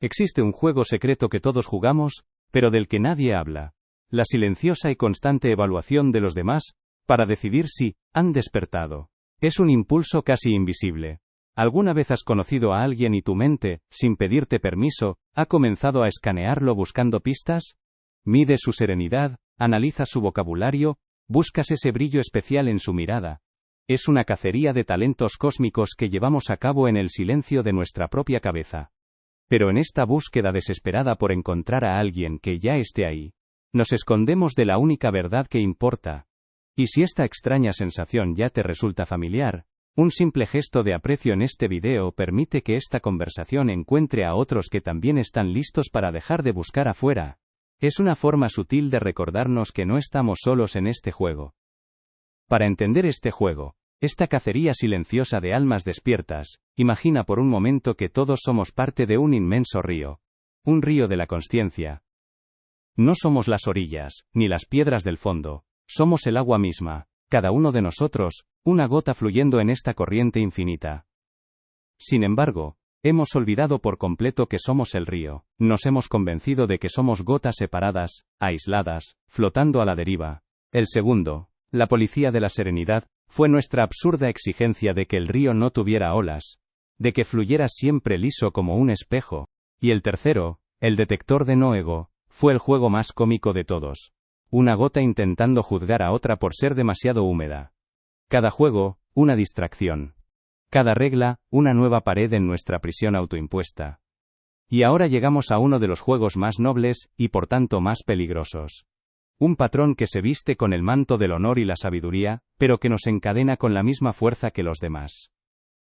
Existe un juego secreto que todos jugamos, pero del que nadie habla. La silenciosa y constante evaluación de los demás, para decidir si han despertado. Es un impulso casi invisible. ¿Alguna vez has conocido a alguien y tu mente, sin pedirte permiso, ha comenzado a escanearlo buscando pistas? Mides su serenidad, analizas su vocabulario, buscas ese brillo especial en su mirada. Es una cacería de talentos cósmicos que llevamos a cabo en el silencio de nuestra propia cabeza. Pero en esta búsqueda desesperada por encontrar a alguien que ya esté ahí, nos escondemos de la única verdad que importa. Y si esta extraña sensación ya te resulta familiar, un simple gesto de aprecio en este video permite que esta conversación encuentre a otros que también están listos para dejar de buscar afuera. Es una forma sutil de recordarnos que no estamos solos en este juego. Para entender este juego, esta cacería silenciosa de almas despiertas, imagina por un momento que todos somos parte de un inmenso río. Un río de la consciencia. No somos las orillas, ni las piedras del fondo, somos el agua misma, cada uno de nosotros, una gota fluyendo en esta corriente infinita. Sin embargo, hemos olvidado por completo que somos el río, nos hemos convencido de que somos gotas separadas, aisladas, flotando a la deriva. El segundo, la policía de la serenidad, fue nuestra absurda exigencia de que el río no tuviera olas, de que fluyera siempre liso como un espejo. Y el tercero, el detector de no ego, fue el juego más cómico de todos. Una gota intentando juzgar a otra por ser demasiado húmeda. Cada juego, una distracción. Cada regla, una nueva pared en nuestra prisión autoimpuesta. Y ahora llegamos a uno de los juegos más nobles, y por tanto más peligrosos. Un patrón que se viste con el manto del honor y la sabiduría, pero que nos encadena con la misma fuerza que los demás.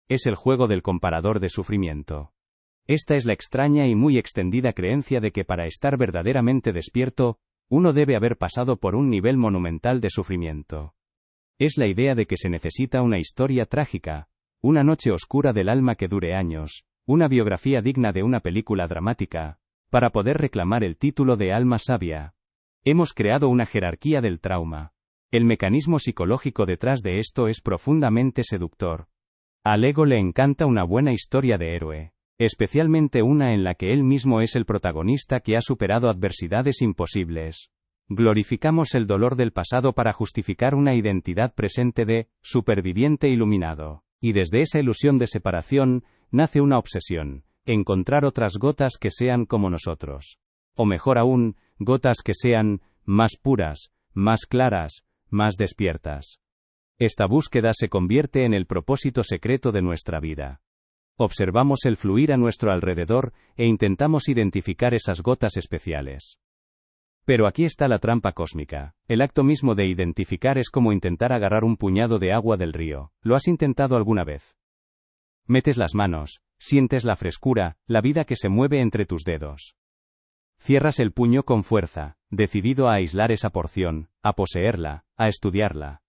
Es el juego del comparador de sufrimiento. Esta es la extraña y muy extendida creencia de que para estar verdaderamente despierto, uno debe haber pasado por un nivel monumental de sufrimiento. Es la idea de que se necesita una historia trágica, una noche oscura del alma que dure años, una biografía digna de una película dramática, para poder reclamar el título de alma sabia. Hemos creado una jerarquía del trauma. El mecanismo psicológico detrás de esto es profundamente seductor. Al ego le encanta una buena historia de héroe, especialmente una en la que él mismo es el protagonista que ha superado adversidades imposibles. Glorificamos el dolor del pasado para justificar una identidad presente de superviviente iluminado. Y desde esa ilusión de separación, nace una obsesión, encontrar otras gotas que sean como nosotros. O mejor aún, gotas que sean más puras, más claras, más despiertas. Esta búsqueda se convierte en el propósito secreto de nuestra vida. Observamos el fluir a nuestro alrededor e intentamos identificar esas gotas especiales. Pero aquí está la trampa cósmica. El acto mismo de identificar es como intentar agarrar un puñado de agua del río. ¿Lo has intentado alguna vez? Metes las manos, sientes la frescura, la vida que se mueve entre tus dedos. Cierras el puño con fuerza, decidido a aislar esa porción, a poseerla, a estudiarla.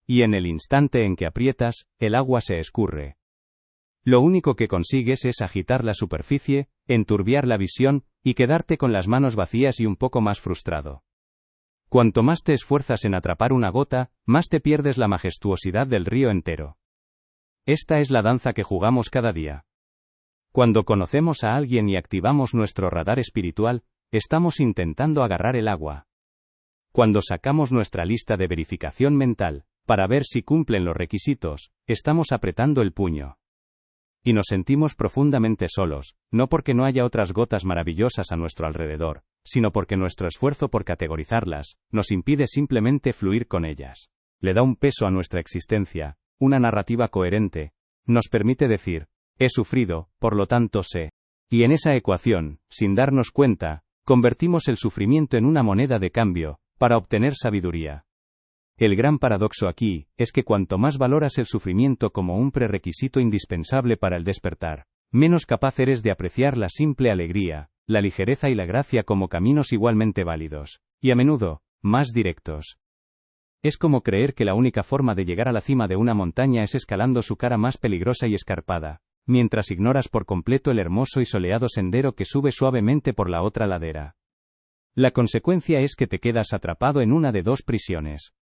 Y en el instante en que aprietas, el agua se escurre. Lo único que consigues es agitar la superficie, enturbiar la visión, y quedarte con las manos vacías y un poco más frustrado. Cuanto más te esfuerzas en atrapar una gota, más te pierdes la majestuosidad del río entero. Esta es la danza que jugamos cada día. Cuando conocemos a alguien y activamos nuestro radar espiritual, estamos intentando agarrar el agua. Cuando sacamos nuestra lista de verificación mental, para ver si cumplen los requisitos, estamos apretando el puño. Y nos sentimos profundamente solos, no porque no haya otras gotas maravillosas a nuestro alrededor, sino porque nuestro esfuerzo por categorizarlas, nos impide simplemente fluir con ellas. Le da un peso a nuestra existencia, una narrativa coherente, nos permite decir, he sufrido, por lo tanto sé. Y en esa ecuación, sin darnos cuenta, convertimos el sufrimiento en una moneda de cambio, para obtener sabiduría. El gran paradoxo aquí, es que cuanto más valoras el sufrimiento como un prerequisito indispensable para el despertar, menos capaz eres de apreciar la simple alegría, la ligereza y la gracia como caminos igualmente válidos, y a menudo, más directos. Es como creer que la única forma de llegar a la cima de una montaña es escalando su cara más peligrosa y escarpada, mientras ignoras por completo el hermoso y soleado sendero que sube suavemente por la otra ladera. La consecuencia es que te quedas atrapado en una de dos prisiones.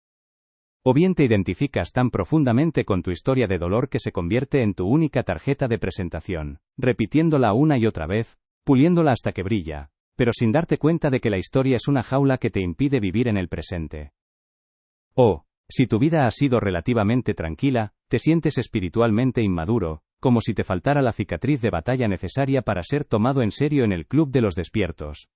O bien te identificas tan profundamente con tu historia de dolor que se convierte en tu única tarjeta de presentación, repitiéndola una y otra vez, puliéndola hasta que brilla, pero sin darte cuenta de que la historia es una jaula que te impide vivir en el presente. O, si tu vida ha sido relativamente tranquila, te sientes espiritualmente inmaduro, como si te faltara la cicatriz de batalla necesaria para ser tomado en serio en el club de los despiertos.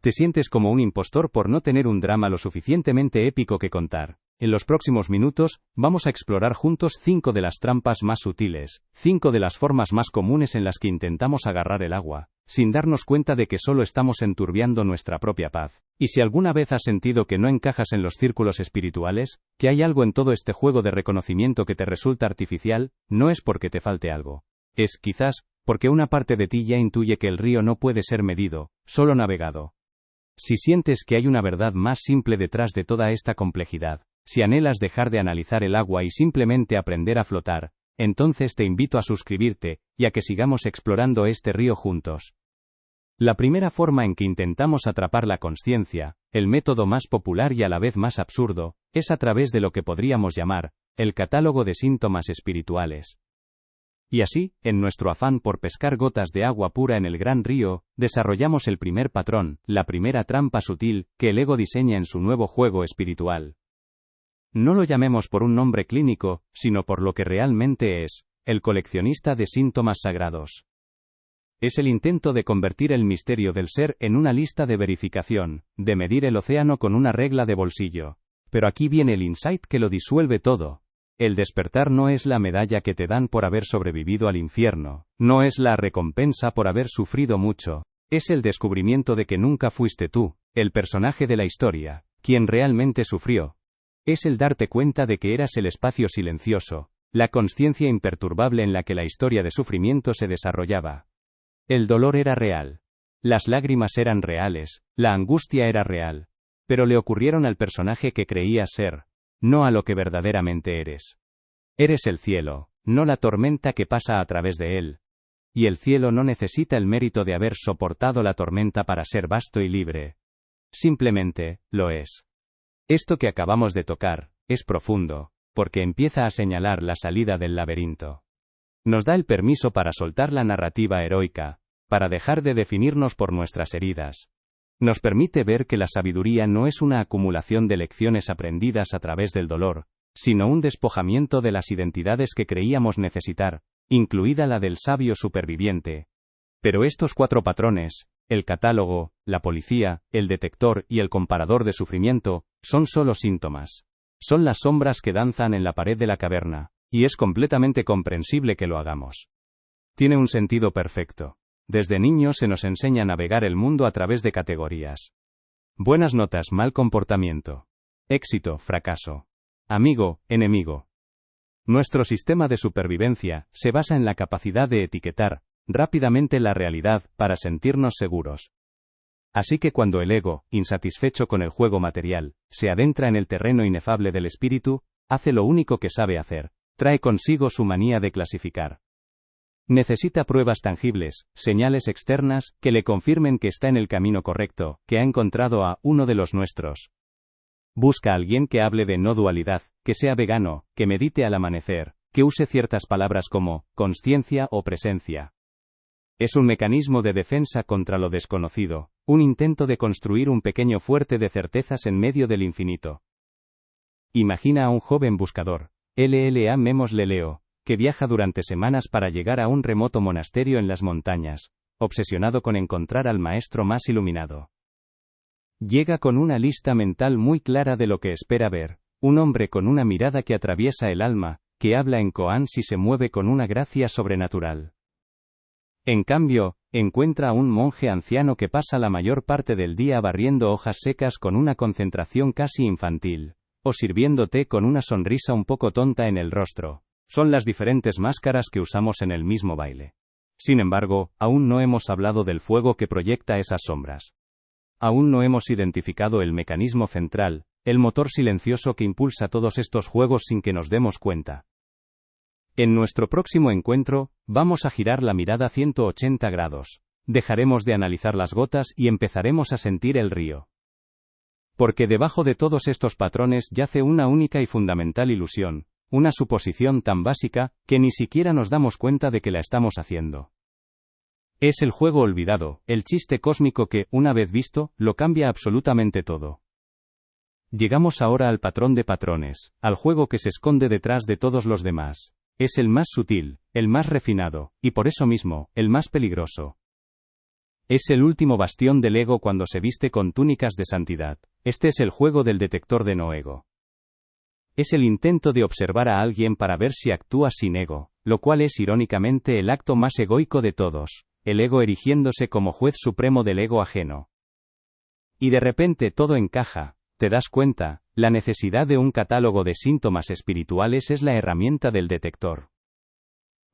Te sientes como un impostor por no tener un drama lo suficientemente épico que contar. En los próximos minutos, vamos a explorar juntos 5 de las trampas más sutiles, 5 de las formas más comunes en las que intentamos agarrar el agua, sin darnos cuenta de que solo estamos enturbiando nuestra propia paz. Y si alguna vez has sentido que no encajas en los círculos espirituales, que hay algo en todo este juego de reconocimiento que te resulta artificial, no es porque te falte algo. Es, quizás, porque una parte de ti ya intuye que el río no puede ser medido, solo navegado. Si sientes que hay una verdad más simple detrás de toda esta complejidad, si anhelas dejar de analizar el agua y simplemente aprender a flotar, entonces te invito a suscribirte, y a que sigamos explorando este río juntos. La primera forma en que intentamos atrapar la consciencia, el método más popular y a la vez más absurdo, es a través de lo que podríamos llamar, el catálogo de síntomas espirituales. Y así, en nuestro afán por pescar gotas de agua pura en el gran río, desarrollamos el primer patrón, la primera trampa sutil, que el ego diseña en su nuevo juego espiritual. No lo llamemos por un nombre clínico, sino por lo que realmente es, el coleccionista de síntomas sagrados. Es el intento de convertir el misterio del ser en una lista de verificación, de medir el océano con una regla de bolsillo. Pero aquí viene el insight que lo disuelve todo. El despertar no es la medalla que te dan por haber sobrevivido al infierno, no es la recompensa por haber sufrido mucho, es el descubrimiento de que nunca fuiste tú, el personaje de la historia, quien realmente sufrió. Es el darte cuenta de que eras el espacio silencioso, la consciencia imperturbable en la que la historia de sufrimiento se desarrollaba. El dolor era real. Las lágrimas eran reales, la angustia era real. Pero le ocurrieron al personaje que creías ser, no a lo que verdaderamente eres. Eres el cielo, no la tormenta que pasa a través de él. Y el cielo no necesita el mérito de haber soportado la tormenta para ser vasto y libre. Simplemente, lo es. Esto que acabamos de tocar, es profundo, porque empieza a señalar la salida del laberinto. Nos da el permiso para soltar la narrativa heroica, para dejar de definirnos por nuestras heridas. Nos permite ver que la sabiduría no es una acumulación de lecciones aprendidas a través del dolor, sino un despojamiento de las identidades que creíamos necesitar, incluida la del sabio superviviente. Pero estos 4 patrones, el catálogo, la policía, el detector y el comparador de sufrimiento, son solo síntomas. Son las sombras que danzan en la pared de la caverna, y es completamente comprensible que lo hagamos. Tiene un sentido perfecto. Desde niños se nos enseña a navegar el mundo a través de categorías. Buenas notas, mal comportamiento. Éxito, fracaso. Amigo, enemigo. Nuestro sistema de supervivencia se basa en la capacidad de etiquetar rápidamente la realidad para sentirnos seguros. Así que cuando el ego, insatisfecho con el juego material, se adentra en el terreno inefable del espíritu, hace lo único que sabe hacer, trae consigo su manía de clasificar. Necesita pruebas tangibles, señales externas, que le confirmen que está en el camino correcto, que ha encontrado a uno de los nuestros. Busca a alguien que hable de no dualidad, que sea vegano, que medite al amanecer, que use ciertas palabras como consciencia o presencia. Es un mecanismo de defensa contra lo desconocido, un intento de construir un pequeño fuerte de certezas en medio del infinito. Imagina a un joven buscador, LLA Memos Leleo, que viaja durante semanas para llegar a un remoto monasterio en las montañas, obsesionado con encontrar al maestro más iluminado. Llega con una lista mental muy clara de lo que espera ver, un hombre con una mirada que atraviesa el alma, que habla en koans y se mueve con una gracia sobrenatural. En cambio, encuentra a un monje anciano que pasa la mayor parte del día barriendo hojas secas con una concentración casi infantil, o sirviendo té con una sonrisa un poco tonta en el rostro. Son las diferentes máscaras que usamos en el mismo baile. Sin embargo, aún no hemos hablado del fuego que proyecta esas sombras. Aún no hemos identificado el mecanismo central, el motor silencioso que impulsa todos estos juegos sin que nos demos cuenta. En nuestro próximo encuentro, vamos a girar la mirada 180 grados. Dejaremos de analizar las gotas y empezaremos a sentir el río. Porque debajo de todos estos patrones yace una única y fundamental ilusión, una suposición tan básica, que ni siquiera nos damos cuenta de que la estamos haciendo. Es el juego olvidado, el chiste cósmico que, una vez visto, lo cambia absolutamente todo. Llegamos ahora al patrón de patrones, al juego que se esconde detrás de todos los demás. Es el más sutil, el más refinado, y por eso mismo, el más peligroso. Es el último bastión del ego cuando se viste con túnicas de santidad. Este es el juego del detector de no ego. Es el intento de observar a alguien para ver si actúa sin ego, lo cual es irónicamente el acto más egoico de todos, el ego erigiéndose como juez supremo del ego ajeno. Y de repente todo encaja, te das cuenta, la necesidad de un catálogo de síntomas espirituales es la herramienta del detector.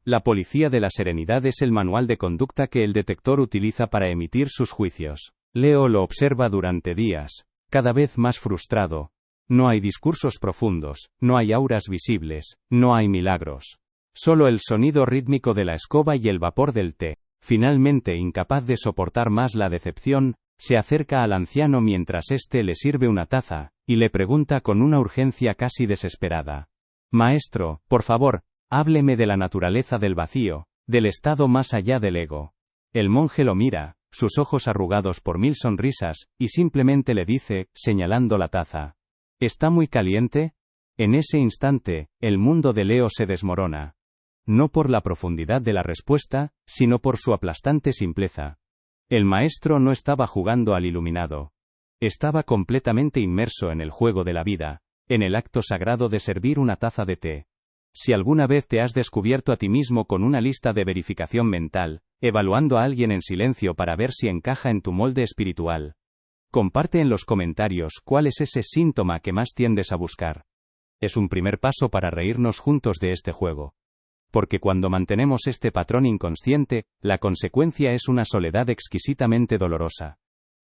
La policía de la serenidad es el manual de conducta que el detector utiliza para emitir sus juicios. Leo lo observa durante días, cada vez más frustrado. No hay discursos profundos, no hay auras visibles, no hay milagros. Solo el sonido rítmico de la escoba y el vapor del té. Finalmente, incapaz de soportar más la decepción, se acerca al anciano mientras éste le sirve una taza, y le pregunta con una urgencia casi desesperada. Maestro, por favor, hábleme de la naturaleza del vacío, del estado más allá del ego. El monje lo mira, sus ojos arrugados por 1000 sonrisas, y simplemente le dice, señalando la taza. ¿Está muy caliente? En ese instante, el mundo de Leo se desmorona. No por la profundidad de la respuesta, sino por su aplastante simpleza. El maestro no estaba jugando al iluminado. Estaba completamente inmerso en el juego de la vida, en el acto sagrado de servir una taza de té. Si alguna vez te has descubierto a ti mismo con una lista de verificación mental, evaluando a alguien en silencio para ver si encaja en tu molde espiritual, comparte en los comentarios cuál es ese síntoma que más tiendes a buscar. Es un primer paso para reírnos juntos de este juego. Porque cuando mantenemos este patrón inconsciente, la consecuencia es una soledad exquisitamente dolorosa.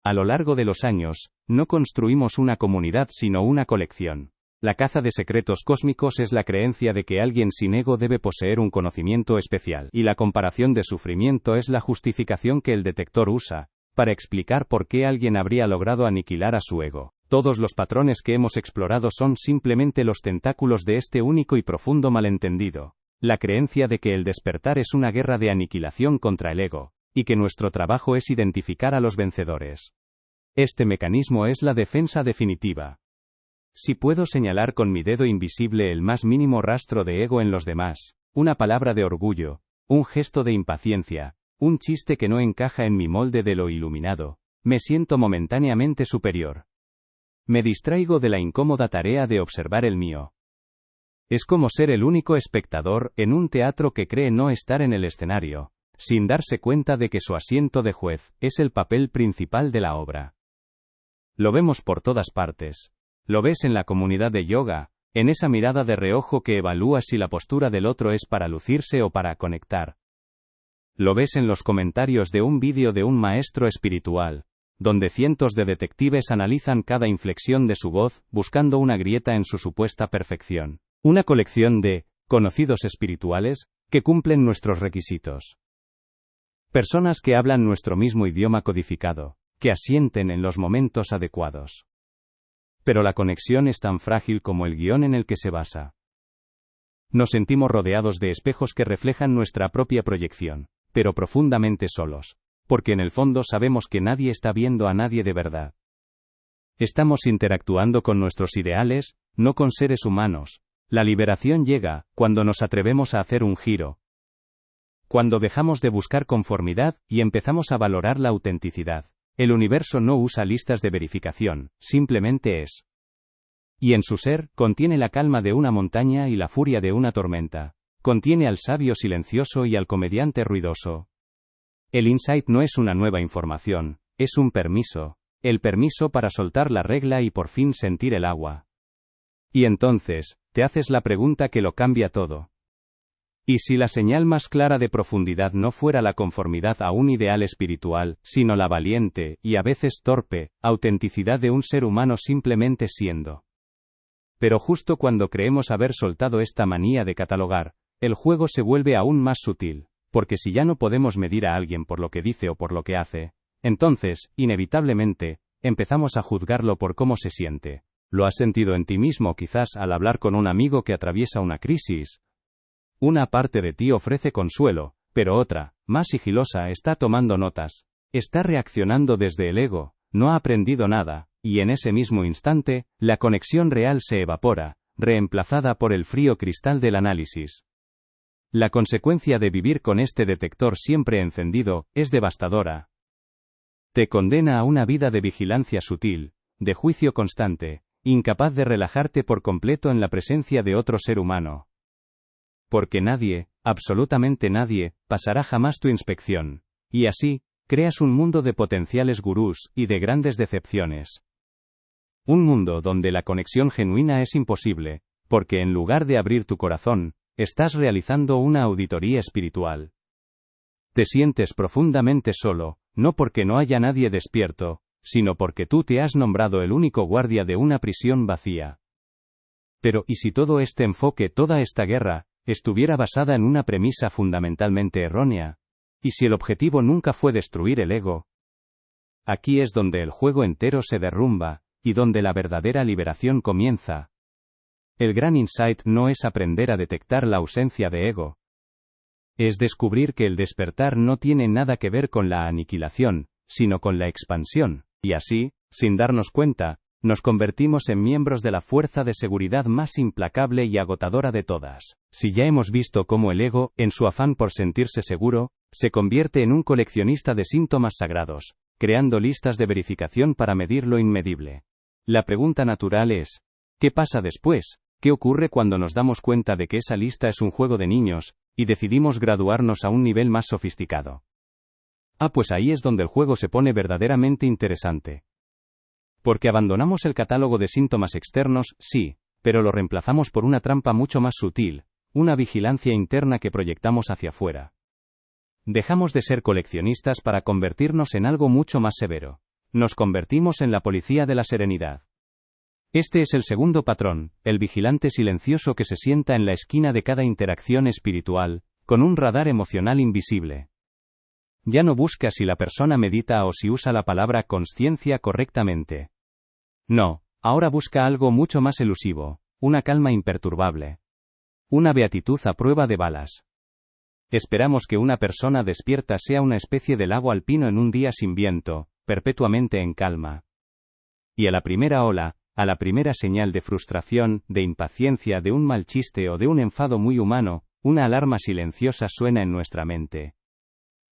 A lo largo de los años, no construimos una comunidad sino una colección. La caza de secretos cósmicos es la creencia de que alguien sin ego debe poseer un conocimiento especial, y la comparación de sufrimiento es la justificación que el detector usa, para explicar por qué alguien habría logrado aniquilar a su ego. Todos los patrones que hemos explorado son simplemente los tentáculos de este único y profundo malentendido. La creencia de que el despertar es una guerra de aniquilación contra el ego, y que nuestro trabajo es identificar a los vencedores. Este mecanismo es la defensa definitiva. Si puedo señalar con mi dedo invisible el más mínimo rastro de ego en los demás, una palabra de orgullo, un gesto de impaciencia, un chiste que no encaja en mi molde de lo iluminado, me siento momentáneamente superior. Me distraigo de la incómoda tarea de observar el mío. Es como ser el único espectador en un teatro que cree no estar en el escenario, sin darse cuenta de que su asiento de juez es el papel principal de la obra. Lo vemos por todas partes. Lo ves en la comunidad de yoga, en esa mirada de reojo que evalúa si la postura del otro es para lucirse o para conectar. Lo ves en los comentarios de un vídeo de un maestro espiritual, donde cientos de detectives analizan cada inflexión de su voz, buscando una grieta en su supuesta perfección. Una colección de conocidos espirituales que cumplen nuestros requisitos. Personas que hablan nuestro mismo idioma codificado, que asienten en los momentos adecuados. Pero la conexión es tan frágil como el guión en el que se basa. Nos sentimos rodeados de espejos que reflejan nuestra propia proyección, pero profundamente solos, porque en el fondo sabemos que nadie está viendo a nadie de verdad. Estamos interactuando con nuestros ideales, no con seres humanos. La liberación llega cuando nos atrevemos a hacer un giro. Cuando dejamos de buscar conformidad y empezamos a valorar la autenticidad. El universo no usa listas de verificación, simplemente es. Y en su ser, contiene la calma de una montaña y la furia de una tormenta. Contiene al sabio silencioso y al comediante ruidoso. El insight no es una nueva información, es un permiso. El permiso para soltar la regla y por fin sentir el agua. Y entonces, te haces la pregunta que lo cambia todo. ¿Y si la señal más clara de profundidad no fuera la conformidad a un ideal espiritual, sino la valiente, y a veces torpe, autenticidad de un ser humano simplemente siendo? Pero justo cuando creemos haber soltado esta manía de catalogar, el juego se vuelve aún más sutil, porque si ya no podemos medir a alguien por lo que dice o por lo que hace, entonces, inevitablemente, empezamos a juzgarlo por cómo se siente. Lo has sentido en ti mismo quizás al hablar con un amigo que atraviesa una crisis. Una parte de ti ofrece consuelo, pero otra, más sigilosa, está tomando notas. Está reaccionando desde el ego, no ha aprendido nada, y en ese mismo instante, la conexión real se evapora, reemplazada por el frío cristal del análisis. La consecuencia de vivir con este detector siempre encendido es devastadora. Te condena a una vida de vigilancia sutil, de juicio constante, incapaz de relajarte por completo en la presencia de otro ser humano. Porque nadie, absolutamente nadie, pasará jamás tu inspección. Y así, creas un mundo de potenciales gurús y de grandes decepciones. Un mundo donde la conexión genuina es imposible, porque en lugar de abrir tu corazón, estás realizando una auditoría espiritual. Te sientes profundamente solo, no porque no haya nadie despierto, sino porque tú te has nombrado el único guardia de una prisión vacía. Pero ¿y si todo este enfoque, toda esta guerra, estuviera basada en una premisa fundamentalmente errónea? ¿Y si el objetivo nunca fue destruir el ego? Aquí es donde el juego entero se derrumba, y donde la verdadera liberación comienza. El gran insight no es aprender a detectar la ausencia de ego. Es descubrir que el despertar no tiene nada que ver con la aniquilación, sino con la expansión, y así, sin darnos cuenta, nos convertimos en miembros de la fuerza de seguridad más implacable y agotadora de todas. Si ya hemos visto cómo el ego, en su afán por sentirse seguro, se convierte en un coleccionista de síntomas sagrados, creando listas de verificación para medir lo inmedible. La pregunta natural es, ¿qué pasa después? ¿Qué ocurre cuando nos damos cuenta de que esa lista es un juego de niños, y decidimos graduarnos a un nivel más sofisticado? Pues ahí es donde el juego se pone verdaderamente interesante. Porque abandonamos el catálogo de síntomas externos, sí, pero lo reemplazamos por una trampa mucho más sutil, una vigilancia interna que proyectamos hacia afuera. Dejamos de ser coleccionistas para convertirnos en algo mucho más severo. Nos convertimos en la policía de la serenidad. Este es el segundo patrón, el vigilante silencioso que se sienta en la esquina de cada interacción espiritual, con un radar emocional invisible. Ya no busca si la persona medita o si usa la palabra consciencia correctamente. No, ahora busca algo mucho más elusivo, una calma imperturbable. Una beatitud a prueba de balas. Esperamos que una persona despierta sea una especie de lago alpino en un día sin viento, perpetuamente en calma. Y a la primera ola, a la primera señal de frustración, de impaciencia, de un mal chiste o de un enfado muy humano, una alarma silenciosa suena en nuestra mente.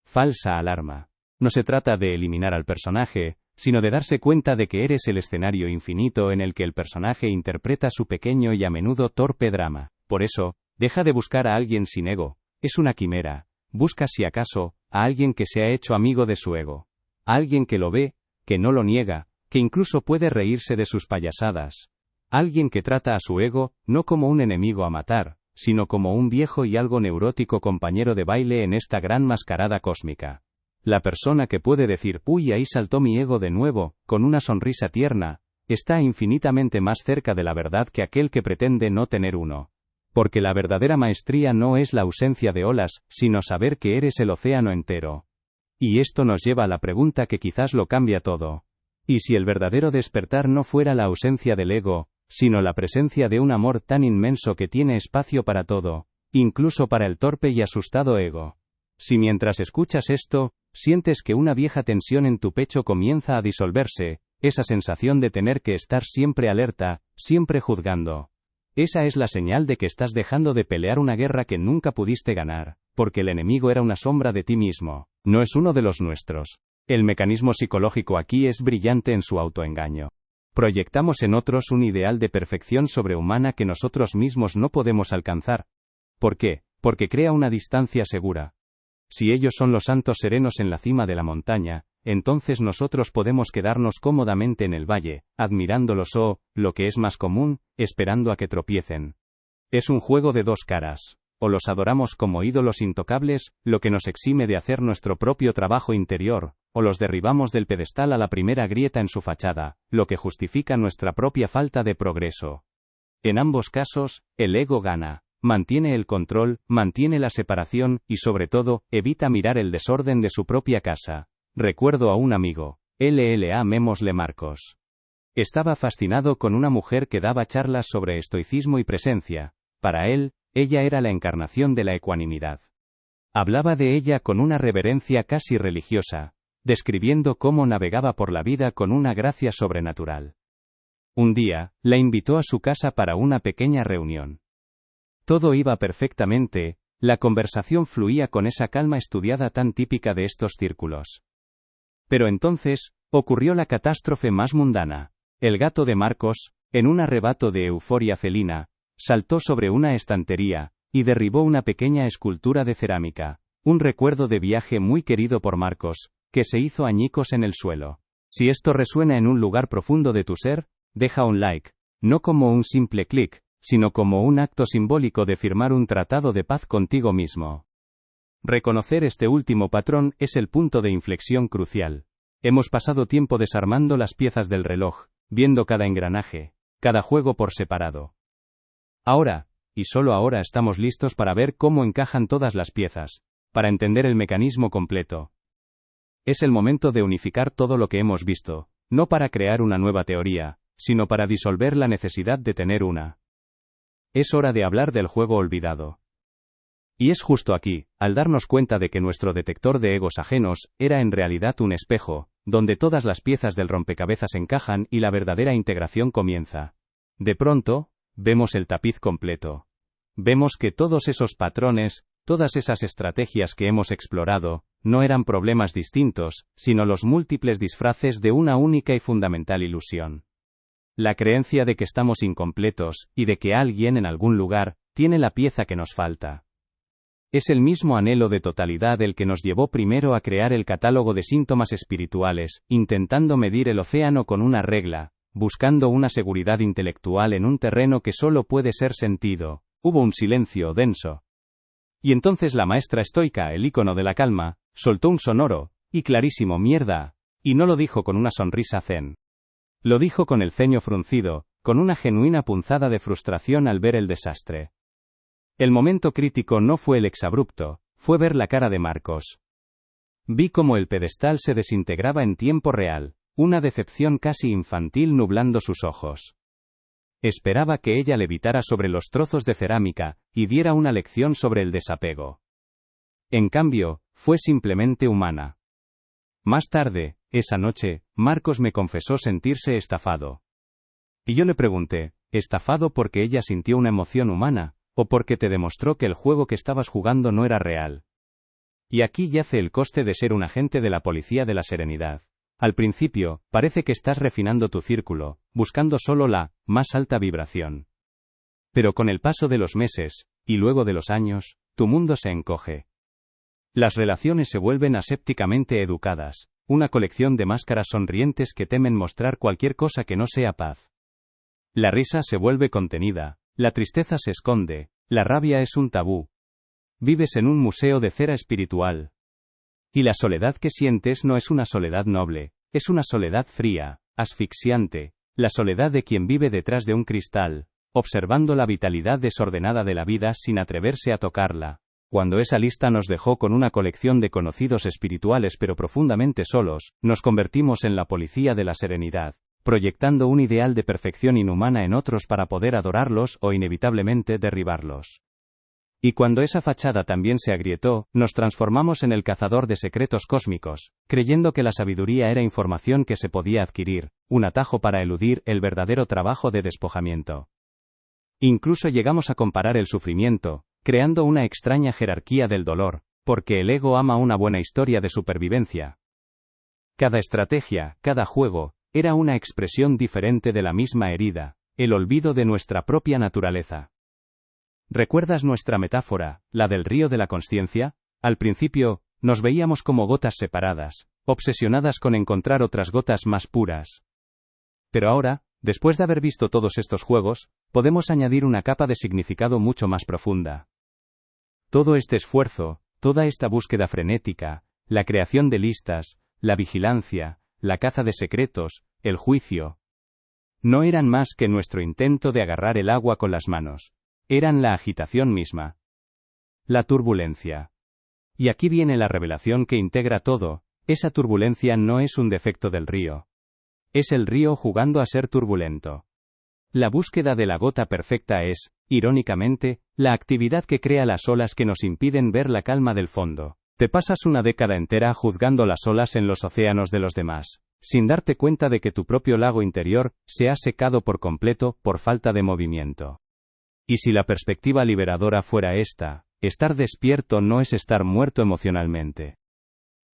Falsa alarma. No se trata de eliminar al personaje, sino de darse cuenta de que eres el escenario infinito en el que el personaje interpreta su pequeño y a menudo torpe drama. Por eso, deja de buscar a alguien sin ego, es una quimera. Busca si acaso, a alguien que se ha hecho amigo de su ego. A alguien que lo ve, que no lo niega, que incluso puede reírse de sus payasadas. Alguien que trata a su ego, no como un enemigo a matar, sino como un viejo y algo neurótico compañero de baile en esta gran mascarada cósmica. La persona que puede decir, uy, ahí saltó mi ego de nuevo, con una sonrisa tierna, está infinitamente más cerca de la verdad que aquel que pretende no tener uno. Porque la verdadera maestría no es la ausencia de olas, sino saber que eres el océano entero. Y esto nos lleva a la pregunta que quizás lo cambia todo. ¿Y si el verdadero despertar no fuera la ausencia del ego, sino la presencia de un amor tan inmenso que tiene espacio para todo, incluso para el torpe y asustado ego? Si mientras escuchas esto, sientes que una vieja tensión en tu pecho comienza a disolverse, esa sensación de tener que estar siempre alerta, siempre juzgando. Esa es la señal de que estás dejando de pelear una guerra que nunca pudiste ganar, porque el enemigo era una sombra de ti mismo, no es uno de los nuestros. El mecanismo psicológico aquí es brillante en su autoengaño. Proyectamos en otros un ideal de perfección sobrehumana que nosotros mismos no podemos alcanzar. ¿Por qué? Porque crea una distancia segura. Si ellos son los santos serenos en la cima de la montaña, entonces nosotros podemos quedarnos cómodamente en el valle, admirándolos o, lo que es más común, esperando a que tropiecen. Es un juego de dos caras. O los adoramos como ídolos intocables, lo que nos exime de hacer nuestro propio trabajo interior, o los derribamos del pedestal a la primera grieta en su fachada, lo que justifica nuestra propia falta de progreso. En ambos casos, el ego gana, mantiene el control, mantiene la separación, y sobre todo, evita mirar el desorden de su propia casa. Recuerdo a un amigo, LLA Memos Lemarcos. Estaba fascinado con una mujer que daba charlas sobre estoicismo y presencia. Para él, ella era la encarnación de la ecuanimidad. Hablaba de ella con una reverencia casi religiosa, describiendo cómo navegaba por la vida con una gracia sobrenatural. Un día, la invitó a su casa para una pequeña reunión. Todo iba perfectamente, la conversación fluía con esa calma estudiada tan típica de estos círculos. Pero entonces, ocurrió la catástrofe más mundana. El gato de Marcos, en un arrebato de euforia felina, saltó sobre una estantería, y derribó una pequeña escultura de cerámica, un recuerdo de viaje muy querido por Marcos, que se hizo añicos en el suelo. Si esto resuena en un lugar profundo de tu ser, deja un like, no como un simple clic, sino como un acto simbólico de firmar un tratado de paz contigo mismo. Reconocer este último patrón es el punto de inflexión crucial. Hemos pasado tiempo desarmando las piezas del reloj, viendo cada engranaje, cada juego por separado. Ahora, y solo ahora estamos listos para ver cómo encajan todas las piezas, para entender el mecanismo completo. Es el momento de unificar todo lo que hemos visto, no para crear una nueva teoría, sino para disolver la necesidad de tener una. Es hora de hablar del juego olvidado. Y es justo aquí, al darnos cuenta de que nuestro detector de egos ajenos era en realidad un espejo, donde todas las piezas del rompecabezas encajan y la verdadera integración comienza. De pronto, vemos el tapiz completo. Vemos que todos esos patrones, todas esas estrategias que hemos explorado, no eran problemas distintos, sino los múltiples disfraces de una única y fundamental ilusión. La creencia de que estamos incompletos, y de que alguien en algún lugar, tiene la pieza que nos falta. Es el mismo anhelo de totalidad el que nos llevó primero a crear el catálogo de síntomas espirituales, intentando medir el océano con una regla, buscando una seguridad intelectual en un terreno que solo puede ser sentido. Hubo un silencio denso. Y entonces la maestra estoica, el ícono de la calma, soltó un sonoro y clarísimo mierda, y no lo dijo con una sonrisa zen. Lo dijo con el ceño fruncido, con una genuina punzada de frustración al ver el desastre. El momento crítico no fue el exabrupto, fue ver la cara de Marcos. Vi cómo el pedestal se desintegraba en tiempo real, una decepción casi infantil nublando sus ojos. Esperaba que ella levitara sobre los trozos de cerámica, y diera una lección sobre el desapego. En cambio, fue simplemente humana. Más tarde, esa noche, Marcos me confesó sentirse estafado. Y yo le pregunté, ¿estafado porque ella sintió una emoción humana, o porque te demostró que el juego que estabas jugando no era real? Y aquí yace el coste de ser un agente de la policía de la serenidad. Al principio, parece que estás refinando tu círculo, buscando solo la más alta vibración. Pero con el paso de los meses, y luego de los años, tu mundo se encoge. Las relaciones se vuelven asépticamente educadas, una colección de máscaras sonrientes que temen mostrar cualquier cosa que no sea paz. La risa se vuelve contenida, la tristeza se esconde, la rabia es un tabú. Vives en un museo de cera espiritual. Y la soledad que sientes no es una soledad noble, es una soledad fría, asfixiante, la soledad de quien vive detrás de un cristal, observando la vitalidad desordenada de la vida sin atreverse a tocarla. Cuando esa lista nos dejó con una colección de conocidos espirituales pero profundamente solos, nos convertimos en la policía de la serenidad, proyectando un ideal de perfección inhumana en otros para poder adorarlos o inevitablemente derribarlos. Y cuando esa fachada también se agrietó, nos transformamos en el cazador de secretos cósmicos, creyendo que la sabiduría era información que se podía adquirir, un atajo para eludir el verdadero trabajo de despojamiento. Incluso llegamos a comparar el sufrimiento, creando una extraña jerarquía del dolor, porque el ego ama una buena historia de supervivencia. Cada estrategia, cada juego, era una expresión diferente de la misma herida, el olvido de nuestra propia naturaleza. ¿Recuerdas nuestra metáfora, la del río de la consciencia? Al principio, nos veíamos como gotas separadas, obsesionadas con encontrar otras gotas más puras. Pero ahora, después de haber visto todos estos juegos, podemos añadir una capa de significado mucho más profunda. Todo este esfuerzo, toda esta búsqueda frenética, la creación de listas, la vigilancia, la caza de secretos, el juicio, no eran más que nuestro intento de agarrar el agua con las manos. Eran la agitación misma. La turbulencia. Y aquí viene la revelación que integra todo, esa turbulencia no es un defecto del río. Es el río jugando a ser turbulento. La búsqueda de la gota perfecta es, Irónicamente, la actividad que crea las olas que nos impiden ver la calma del fondo. Te pasas una década entera juzgando las olas en los océanos de los demás, sin darte cuenta de que tu propio lago interior se ha secado por completo por falta de movimiento. Y si la perspectiva liberadora fuera esta, estar despierto no es estar muerto emocionalmente.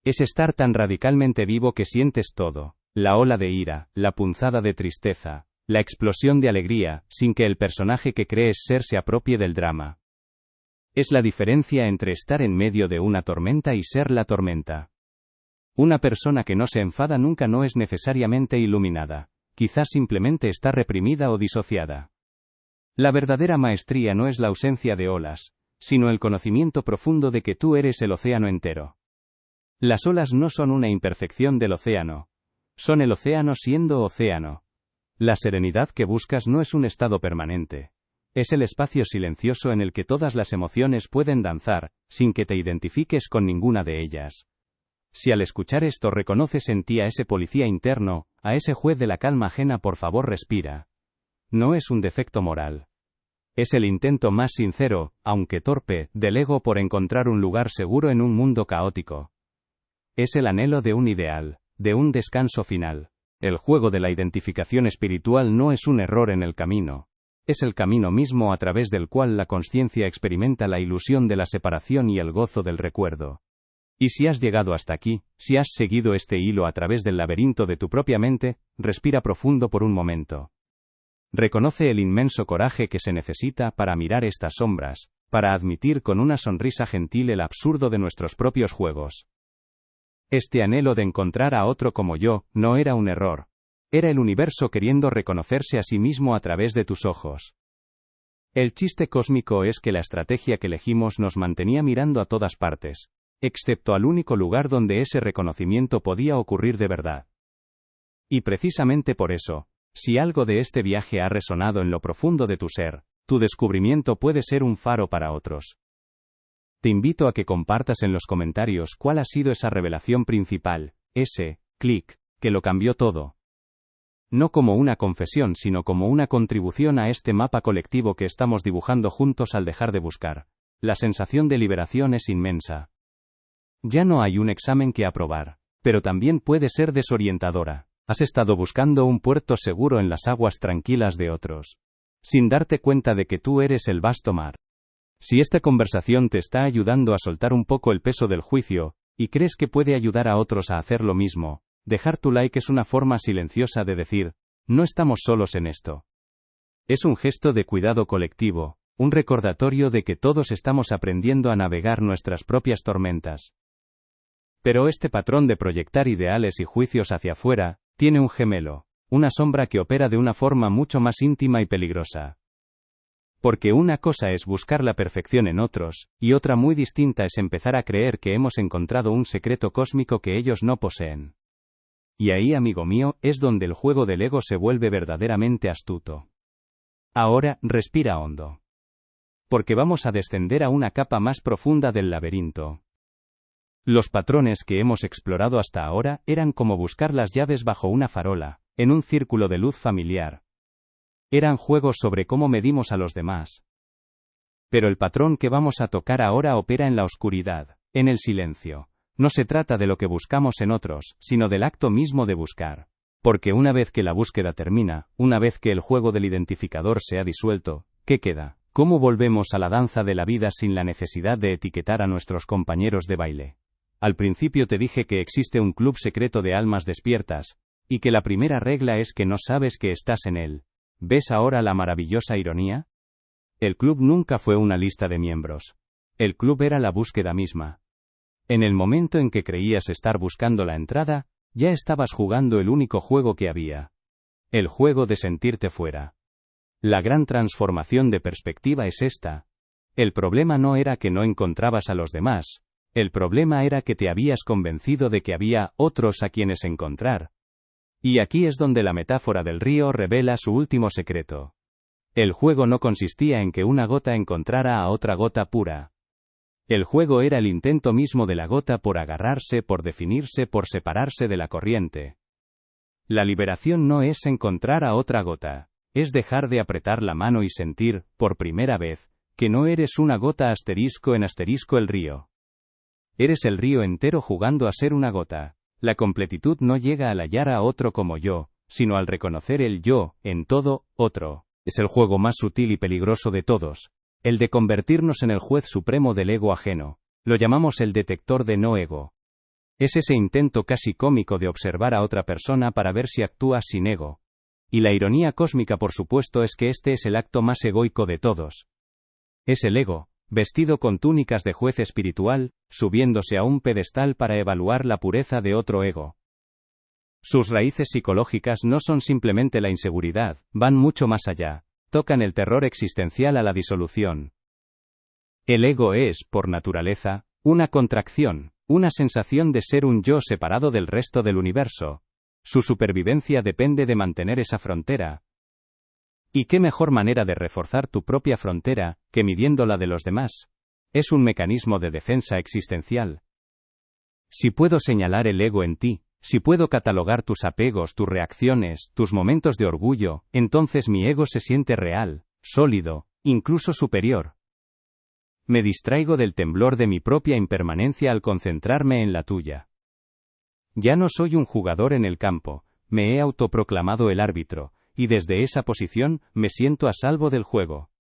Es estar tan radicalmente vivo que sientes todo, la ola de ira, la punzada de tristeza, la explosión de alegría, sin que el personaje que crees ser se apropie del drama. Es la diferencia entre estar en medio de una tormenta y ser la tormenta. Una persona que no se enfada nunca no es necesariamente iluminada, quizás simplemente está reprimida o disociada. La verdadera maestría no es la ausencia de olas, sino el conocimiento profundo de que tú eres el océano entero. Las olas no son una imperfección del océano, son el océano siendo océano. La serenidad que buscas no es un estado permanente. Es el espacio silencioso en el que todas las emociones pueden danzar, sin que te identifiques con ninguna de ellas. Si al escuchar esto reconoces en ti a ese policía interno, a ese juez de la calma ajena, por favor respira. No es un defecto moral. Es el intento más sincero, aunque torpe, del ego por encontrar un lugar seguro en un mundo caótico. Es el anhelo de un ideal, de un descanso final. El juego de la identificación espiritual no es un error en el camino. Es el camino mismo a través del cual la consciencia experimenta la ilusión de la separación y el gozo del recuerdo. Y si has llegado hasta aquí, si has seguido este hilo a través del laberinto de tu propia mente, respira profundo por un momento. Reconoce el inmenso coraje que se necesita para mirar estas sombras, para admitir con una sonrisa gentil el absurdo de nuestros propios juegos. Este anhelo de encontrar a otro como yo, no era un error. Era el universo queriendo reconocerse a sí mismo a través de tus ojos. El chiste cósmico es que la estrategia que elegimos nos mantenía mirando a todas partes, excepto al único lugar donde ese reconocimiento podía ocurrir de verdad. Y precisamente por eso, si algo de este viaje ha resonado en lo profundo de tu ser, tu descubrimiento puede ser un faro para otros. Te invito a que compartas en los comentarios cuál ha sido esa revelación principal, ese clic, que lo cambió todo. No como una confesión, sino como una contribución a este mapa colectivo que estamos dibujando juntos al dejar de buscar. La sensación de liberación es inmensa. Ya no hay un examen que aprobar, pero también puede ser desorientadora. Has estado buscando un puerto seguro en las aguas tranquilas de otros, sin darte cuenta de que tú eres el vasto mar. Si esta conversación te está ayudando a soltar un poco el peso del juicio, y crees que puede ayudar a otros a hacer lo mismo, dejar tu like es una forma silenciosa de decir, no estamos solos en esto. Es un gesto de cuidado colectivo, un recordatorio de que todos estamos aprendiendo a navegar nuestras propias tormentas. Pero este patrón de proyectar ideales y juicios hacia afuera, tiene un gemelo, una sombra que opera de una forma mucho más íntima y peligrosa. Porque una cosa es buscar la perfección en otros, y otra muy distinta es empezar a creer que hemos encontrado un secreto cósmico que ellos no poseen. Y ahí, amigo mío, es donde el juego del ego se vuelve verdaderamente astuto. Ahora, respira hondo. Porque vamos a descender a una capa más profunda del laberinto. Los patrones que hemos explorado hasta ahora eran como buscar las llaves bajo una farola, en un círculo de luz familiar. Eran juegos sobre cómo medimos a los demás. Pero el patrón que vamos a tocar ahora opera en la oscuridad, en el silencio. No se trata de lo que buscamos en otros, sino del acto mismo de buscar. Porque una vez que la búsqueda termina, una vez que el juego del identificador se ha disuelto, ¿qué queda? ¿Cómo volvemos a la danza de la vida sin la necesidad de etiquetar a nuestros compañeros de baile? Al principio te dije que existe un club secreto de almas despiertas, y que la primera regla es que no sabes que estás en él. ¿Ves ahora la maravillosa ironía? El club nunca fue una lista de miembros. El club era la búsqueda misma. En el momento en que creías estar buscando la entrada, ya estabas jugando el único juego que había. El juego de sentirte fuera. La gran transformación de perspectiva es esta. El problema no era que no encontrabas a los demás, el problema era que te habías convencido de que había otros a quienes encontrar. Y aquí es donde la metáfora del río revela su último secreto. El juego no consistía en que una gota encontrara a otra gota pura. El juego era el intento mismo de la gota por agarrarse, por definirse, por separarse de la corriente. La liberación no es encontrar a otra gota. Es dejar de apretar la mano y sentir, por primera vez, que no eres una gota asterisco en asterisco el río. Eres el río entero jugando a ser una gota. La completitud no llega al hallar a otro como yo, sino al reconocer el yo, en todo, otro. Es el juego más sutil y peligroso de todos, el de convertirnos en el juez supremo del ego ajeno. Lo llamamos el detector de no ego. Es ese intento casi cómico de observar a otra persona para ver si actúa sin ego. Y la ironía cósmica, por supuesto, es que este es el acto más egoico de todos. Es el ego, vestido con túnicas de juez espiritual, subiéndose a un pedestal para evaluar la pureza de otro ego. Sus raíces psicológicas no son simplemente la inseguridad, van mucho más allá, tocan el terror existencial a la disolución. El ego es, por naturaleza, una contracción, una sensación de ser un yo separado del resto del universo. Su supervivencia depende de mantener esa frontera. ¿Y qué mejor manera de reforzar tu propia frontera que midiendo la de los demás? Es un mecanismo de defensa existencial. Si puedo señalar el ego en ti, si puedo catalogar tus apegos, tus reacciones, tus momentos de orgullo, entonces mi ego se siente real, sólido, incluso superior. Me distraigo del temblor de mi propia impermanencia al concentrarme en la tuya. Ya no soy un jugador en el campo, me he autoproclamado el árbitro, y desde esa posición me siento a salvo del juego.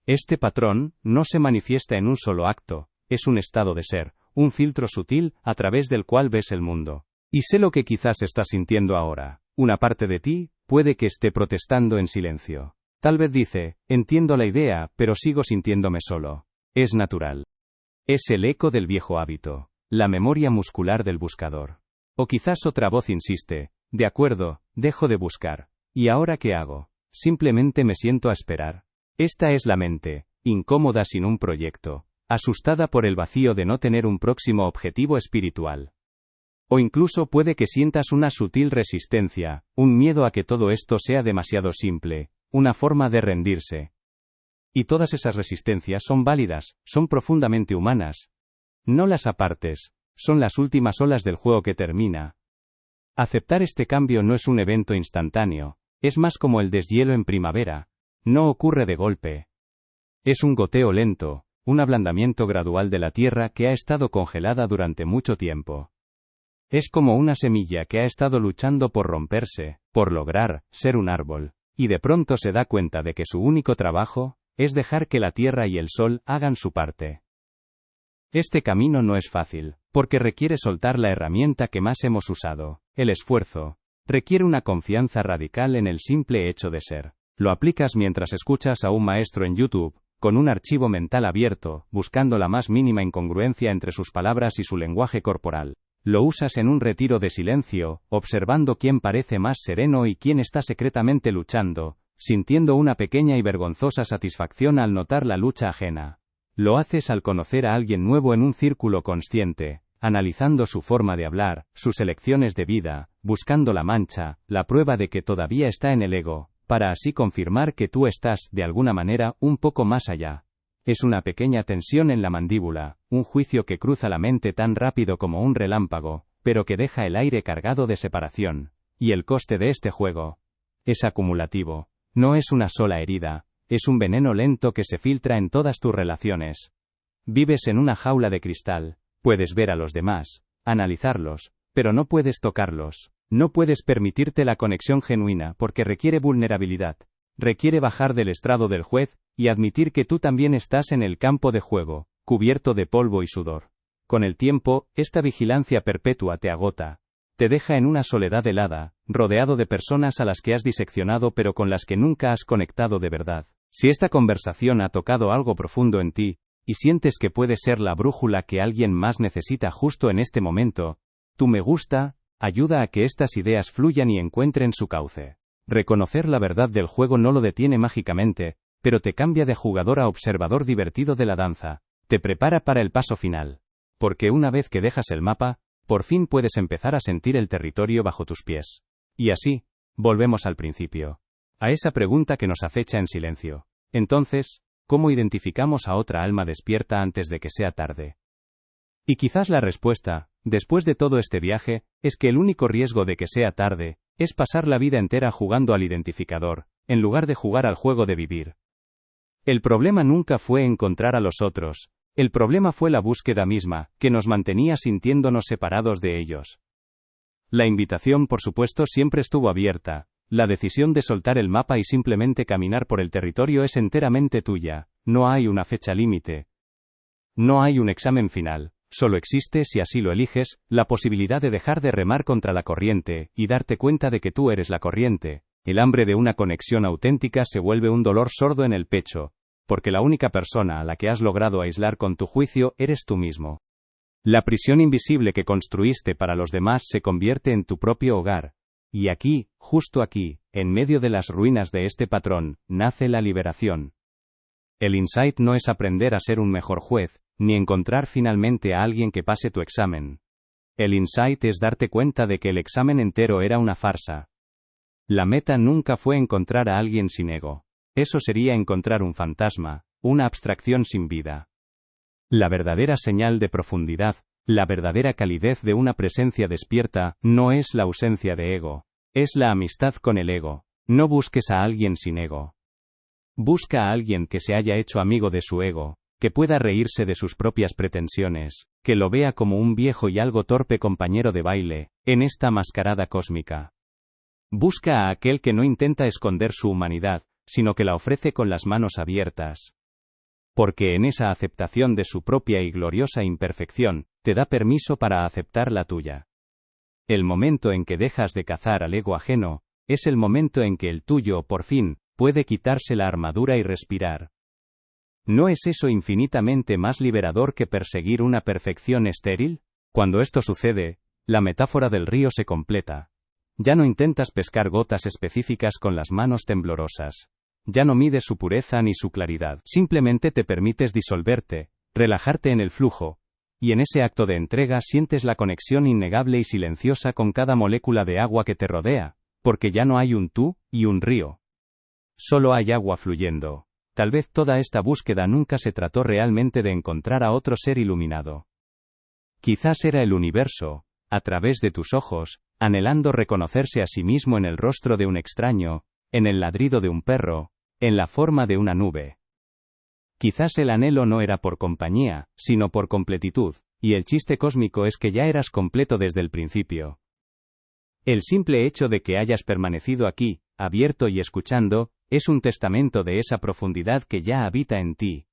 Este patrón no se manifiesta en un solo acto, es un estado de ser, un filtro sutil a través del cual ves el mundo. Y sé lo que quizás estás sintiendo ahora. Una parte de ti puede que esté protestando en silencio. Tal vez dice, entiendo la idea, pero sigo sintiéndome solo. Es natural. Es el eco del viejo hábito, la memoria muscular del buscador. O quizás otra voz insiste, de acuerdo, dejo de buscar. ¿Y ahora qué hago? Simplemente me siento a esperar. Esta es la mente, incómoda sin un proyecto, asustada por el vacío de no tener un próximo objetivo espiritual. O incluso puede que sientas una sutil resistencia, un miedo a que todo esto sea demasiado simple, una forma de rendirse. Y todas esas resistencias son válidas, son profundamente humanas. No las apartes, son las últimas olas del juego que termina. Aceptar este cambio no es un evento instantáneo, es más como el deshielo en primavera, no ocurre de golpe. Es un goteo lento, un ablandamiento gradual de la tierra que ha estado congelada durante mucho tiempo. Es como una semilla que ha estado luchando por romperse, por lograr ser un árbol, y de pronto se da cuenta de que su único trabajo es dejar que la tierra y el sol hagan su parte. Este camino no es fácil, porque requiere soltar la herramienta que más hemos usado, el esfuerzo. Requiere una confianza radical en el simple hecho de ser. Lo aplicas mientras escuchas a un maestro en YouTube, con un archivo mental abierto, buscando la más mínima incongruencia entre sus palabras y su lenguaje corporal. Lo usas en un retiro de silencio, observando quién parece más sereno y quién está secretamente luchando, sintiendo una pequeña y vergonzosa satisfacción al notar la lucha ajena. Lo haces al conocer a alguien nuevo en un círculo consciente, analizando su forma de hablar, sus elecciones de vida, buscando la mancha, la prueba de que todavía está en el ego, para así confirmar que tú estás, de alguna manera, un poco más allá. Es una pequeña tensión en la mandíbula, un juicio que cruza la mente tan rápido como un relámpago, pero que deja el aire cargado de separación. Y el coste de este juego es acumulativo. No es una sola herida, es un veneno lento que se filtra en todas tus relaciones. Vives en una jaula de cristal, puedes ver a los demás, analizarlos, pero no puedes tocarlos. No puedes permitirte la conexión genuina porque requiere vulnerabilidad. Requiere bajar del estrado del juez y admitir que tú también estás en el campo de juego, cubierto de polvo y sudor. Con el tiempo, esta vigilancia perpetua te agota. Te deja en una soledad helada, rodeado de personas a las que has diseccionado pero con las que nunca has conectado de verdad. Si esta conversación ha tocado algo profundo en ti, y sientes que puede ser la brújula que alguien más necesita justo en este momento, tu me gusta ayuda a que estas ideas fluyan y encuentren su cauce. Reconocer la verdad del juego no lo detiene mágicamente, pero te cambia de jugador a observador divertido de la danza. Te prepara para el paso final. Porque una vez que dejas el mapa, por fin puedes empezar a sentir el territorio bajo tus pies. Y así, volvemos al principio. A esa pregunta que nos acecha en silencio. Entonces, ¿cómo identificamos a otra alma despierta antes de que sea tarde? Y quizás la respuesta, después de todo este viaje, es que el único riesgo de que sea tarde, es pasar la vida entera jugando al identificador, en lugar de jugar al juego de vivir. El problema nunca fue encontrar a los otros, el problema fue la búsqueda misma, que nos mantenía sintiéndonos separados de ellos. La invitación, por supuesto, siempre estuvo abierta. La decisión de soltar el mapa y simplemente caminar por el territorio es enteramente tuya. No hay una fecha límite. No hay un examen final. Solo existe, si así lo eliges, la posibilidad de dejar de remar contra la corriente, y darte cuenta de que tú eres la corriente. El hambre de una conexión auténtica se vuelve un dolor sordo en el pecho, porque la única persona a la que has logrado aislar con tu juicio eres tú mismo. La prisión invisible que construiste para los demás se convierte en tu propio hogar. Y aquí, justo aquí, en medio de las ruinas de este patrón, nace la liberación. El insight no es aprender a ser un mejor juez, ni encontrar finalmente a alguien que pase tu examen. El insight es darte cuenta de que el examen entero era una farsa. La meta nunca fue encontrar a alguien sin ego. Eso sería encontrar un fantasma, una abstracción sin vida. La verdadera señal de profundidad, la verdadera calidez de una presencia despierta, no es la ausencia de ego. Es la amistad con el ego. No busques a alguien sin ego. Busca a alguien que se haya hecho amigo de su ego, que pueda reírse de sus propias pretensiones, que lo vea como un viejo y algo torpe compañero de baile, en esta mascarada cósmica. Busca a aquel que no intenta esconder su humanidad, sino que la ofrece con las manos abiertas. Porque en esa aceptación de su propia y gloriosa imperfección, te da permiso para aceptar la tuya. El momento en que dejas de cazar al ego ajeno, es el momento en que el tuyo, por fin, puede quitarse la armadura y respirar. ¿No es eso infinitamente más liberador que perseguir una perfección estéril? Cuando esto sucede, la metáfora del río se completa. Ya no intentas pescar gotas específicas con las manos temblorosas. Ya no mides su pureza ni su claridad. Simplemente te permites disolverte, relajarte en el flujo, y en ese acto de entrega sientes la conexión innegable y silenciosa con cada molécula de agua que te rodea, porque ya no hay un tú y un río. Solo hay agua fluyendo. Tal vez toda esta búsqueda nunca se trató realmente de encontrar a otro ser iluminado. Quizás era el universo, a través de tus ojos, anhelando reconocerse a sí mismo en el rostro de un extraño, en el ladrido de un perro, en la forma de una nube. Quizás el anhelo no era por compañía, sino por completitud, y el chiste cósmico es que ya eras completo desde el principio. El simple hecho de que hayas permanecido aquí, abierto y escuchando, es un testamento de esa profundidad que ya habita en ti.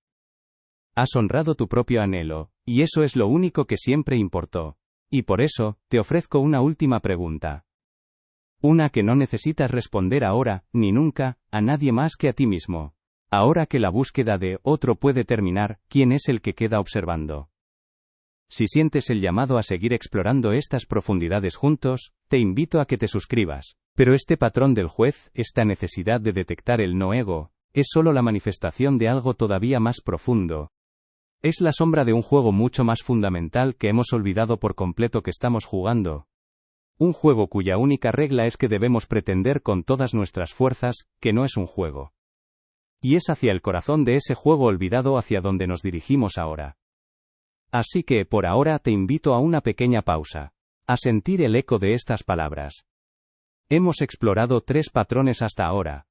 Has honrado tu propio anhelo, y eso es lo único que siempre importó. Y por eso, te ofrezco una última pregunta. Una que no necesitas responder ahora, ni nunca, a nadie más que a ti mismo. Ahora que la búsqueda de otro puede terminar, ¿quién es el que queda observando? Si sientes el llamado a seguir explorando estas profundidades juntos, te invito a que te suscribas. Pero este patrón del juez, esta necesidad de detectar el no ego, es solo la manifestación de algo todavía más profundo. Es la sombra de un juego mucho más fundamental que hemos olvidado por completo que estamos jugando. Un juego cuya única regla es que debemos pretender con todas nuestras fuerzas, que no es un juego. Y es hacia el corazón de ese juego olvidado hacia donde nos dirigimos ahora. Así que, por ahora, te invito a una pequeña pausa. A sentir el eco de estas palabras. Hemos explorado 3 patrones hasta ahora.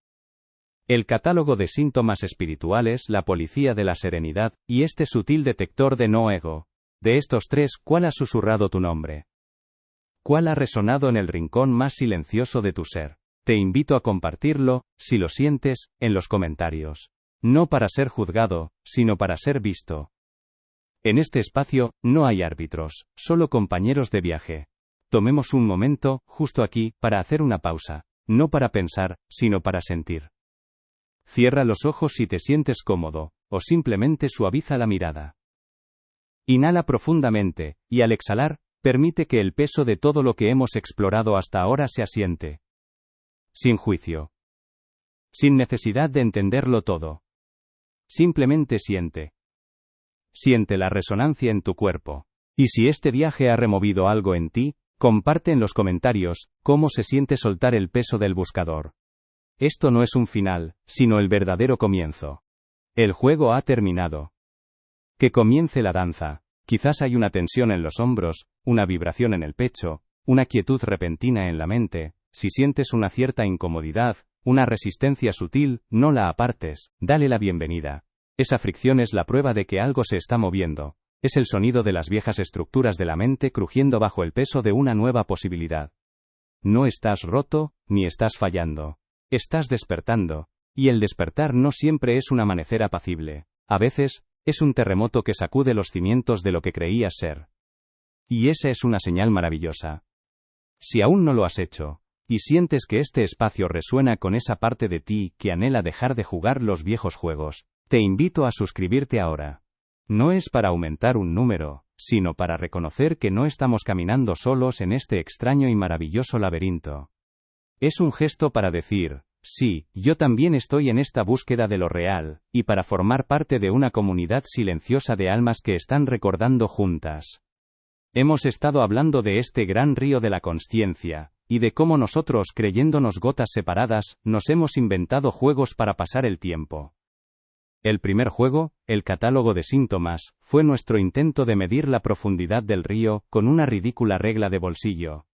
El catálogo de síntomas espirituales, la policía de la serenidad, y este sutil detector de no ego. De estos 3, ¿cuál ha susurrado tu nombre? ¿Cuál ha resonado en el rincón más silencioso de tu ser? Te invito a compartirlo, si lo sientes, en los comentarios. No para ser juzgado, sino para ser visto. En este espacio, no hay árbitros, solo compañeros de viaje. Tomemos un momento, justo aquí, para hacer una pausa. No para pensar, sino para sentir. Cierra los ojos si te sientes cómodo, o simplemente suaviza la mirada. Inhala profundamente, y al exhalar, permite que el peso de todo lo que hemos explorado hasta ahora se asiente. Sin juicio. Sin necesidad de entenderlo todo. Simplemente siente. Siente la resonancia en tu cuerpo. Y si este viaje ha removido algo en ti, comparte en los comentarios cómo se siente soltar el peso del buscador. Esto no es un final, sino el verdadero comienzo. El juego ha terminado. Que comience la danza. Quizás hay una tensión en los hombros, una vibración en el pecho, una quietud repentina en la mente. Si sientes una cierta incomodidad, Una resistencia sutil, no la apartes, dale la bienvenida. Esa fricción es la prueba de que algo se está moviendo. Es el sonido de las viejas estructuras de la mente crujiendo bajo el peso de una nueva posibilidad. No estás roto, ni estás fallando. Estás despertando. Y el despertar no siempre es un amanecer apacible. A veces, es un terremoto que sacude los cimientos de lo que creías ser. Y esa es una señal maravillosa. Si aún no lo has hecho, y sientes que este espacio resuena con esa parte de ti que anhela dejar de jugar los viejos juegos, te invito a suscribirte ahora. No es para aumentar un número, sino para reconocer que no estamos caminando solos en este extraño y maravilloso laberinto. Es un gesto para decir, sí, yo también estoy en esta búsqueda de lo real, y para formar parte de una comunidad silenciosa de almas que están recordando juntas. Hemos estado hablando de este gran río de la consciencia, y de cómo nosotros, creyéndonos gotas separadas, nos hemos inventado juegos para pasar el tiempo. El primer juego, el catálogo de síntomas, fue nuestro intento de medir la profundidad del río, con una ridícula regla de bolsillo.